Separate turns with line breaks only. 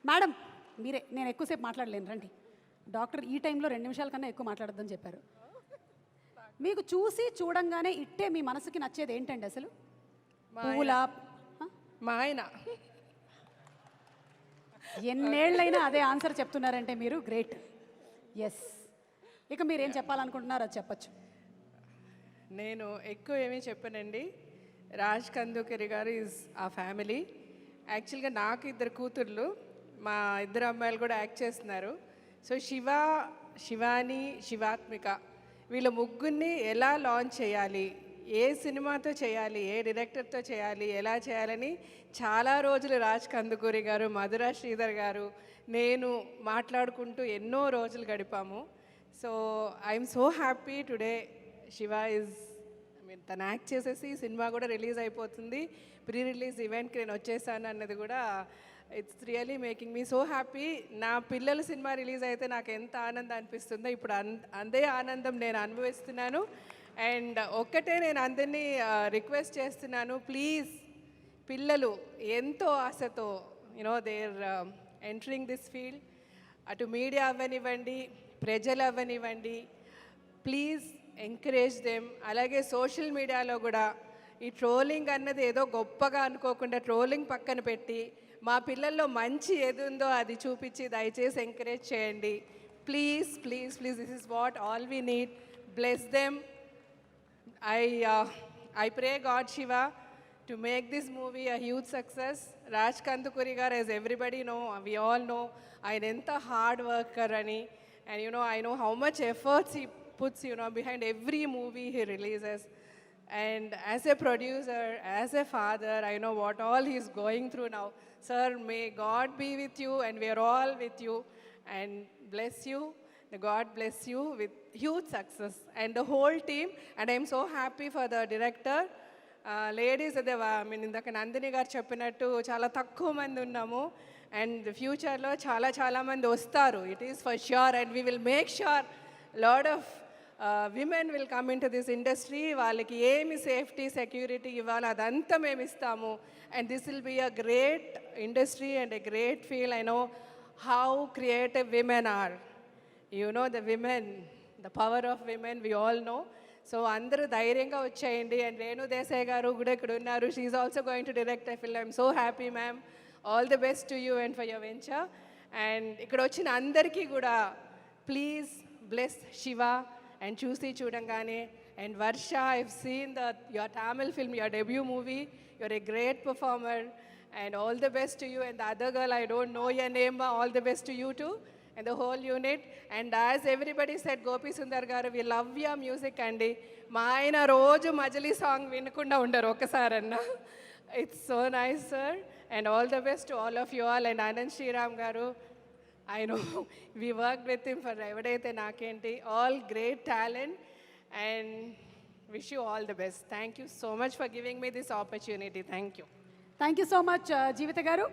Madam మీరే, నేను ఎక్కువసేపు మాట్లాడలేను, రండి. డాక్టర్ ఈ టైంలో 2 నిమిషాల కన్నా ఎక్కువ మాట్లాడొద్దని చెప్పారు. మీకు చూసి చూడంగానే ఇట్టే మీ మనసుకి నచ్చేది ఏంటండి అసలు? పూలా?
మా ఆయన.
ఎన్నేళ్ళైనా అదే ఆన్సర్ చెప్తున్నారంటే మీరు గ్రేట్. ఎస్, ఇక మీరేం చెప్పాలనుకుంటున్నారు అది చెప్పచ్చు.
నేను ఎక్కువ ఏమీ చెప్పానండి. రాజ్ కందుకరి గారు ఈజ్ ఆ ఫ్యామిలీ. యాక్చువల్గా నాకు 2 కూతుర్లు, మా 2 అమ్మాయిలు కూడా యాక్ట్ చేస్తున్నారు. సో శివాని, శివాత్మిక వీళ్ళ ముగ్గురిని ఎలా లాంచ్ చేయాలి, ఏ సినిమాతో చేయాలి, ఏ డైరెక్టర్తో చేయాలి, ఎలా చేయాలని చాలా రోజులు రాజ్ కందుకూరి గారు, మధురా శ్రీధర్ గారు, నేను మాట్లాడుకుంటూ ఎన్నో రోజులు గడిపాము. So I'm so happy today. Shiva is తను యాక్ట్ చేసేసి సినిమా కూడా రిలీజ్ అయిపోతుంది. ప్రీ రిలీజ్ ఈవెంట్కి నేను వచ్చేసాను అన్నది కూడా it's really making me so happy. నా పిల్లల సినిమా రిలీజ్ అయితే నాకు ఎంత ఆనందం అనిపిస్తుందో ఇప్పుడు అదే ఆనందం నేను అనుభవిస్తున్నాను. అండ్ ఒక్కటే నేను అందరినీ రిక్వెస్ట్ చేస్తున్నాను, ప్లీజ్ పిల్లలు ఎంతో ఆశతో దేర్ ఎంటరింగ్ దిస్ ఫీల్డ్, అటు మీడియా అవ్వనివ్వండి, ప్రజలు అవ్వనివ్వండి, ప్లీజ్ ఎంకరేజ్ దెమ్. అలాగే సోషల్ మీడియాలో కూడా ఈ ట్రోలింగ్ అన్నది ఏదో గొప్పగా అనుకోకుండా ట్రోలింగ్ పక్కన పెట్టి మా పిల్లల్లో మంచి ఏది ఉందో అది చూపించి దయచేసి ఎంకరేజ్ చేయండి. Please please please, this is what all we need. Bless them. I pray God Shiva to make this movie a huge success. Raj Kandukuri gar, as everybody know, we all know, ఆయన ఎంత hard worker అని. And I know how much efforts he puts behind every movie he releases. And as a producer, as a father, I know what all he's going through now. Sir, may God be with you and we are all with you and bless you. God bless you with huge success and the whole team. And I'm so happy for the director. Ladies అదే ఇందాక నందిని గారు చెప్పినట్టు చాలా తక్కువ మంది ఉన్నాము. And ఫ్యూచర్లో చాలా మంది వస్తారు. It is for sure. And we will make sure lot of women will come in to this industry. వాళ్ళకి ఏమి సేఫ్టీ సెక్యూరిటీ ఇవ్వాలి అదంతా మేము ఇస్తాము. And this will be a great industry and a great feel. I know how creative women are. the women, the power of women, we all know. So అందరూ ధైర్యంగా వచ్చేయండి. And Renu Desai గారు కూడా ఇక్కడ ఉన్నారు. She is also going to direct I fill. I'm so happy ma'am. All the best to you and for your venture. And ఇక్కడ వచ్చిన అందరికీ కూడా ప్లీజ్ బ్లెస్ శివ అండ్ చూసి చూడంగానే. And Varsha, I've seen your Tamil film, your debut movie. You're a great performer and all the best to you. And the other girl, I don't know your name, all the best to you too and the whole unit. And as everybody said, Gopi Sundar garu, we love your music andi. మా ఆయన రోజు మజిలీ song వినకుండా ఉండరు ఒకసారన్నా. It's so nice sir. And all the best to all of you all. And Anand Sriram గారు, I know we work with him for Evadaithe Nakenti, all great talent. And wish you all the best. Thank you so much for giving me this opportunity. Thank you.
Thank you so much Jeevitha గారు.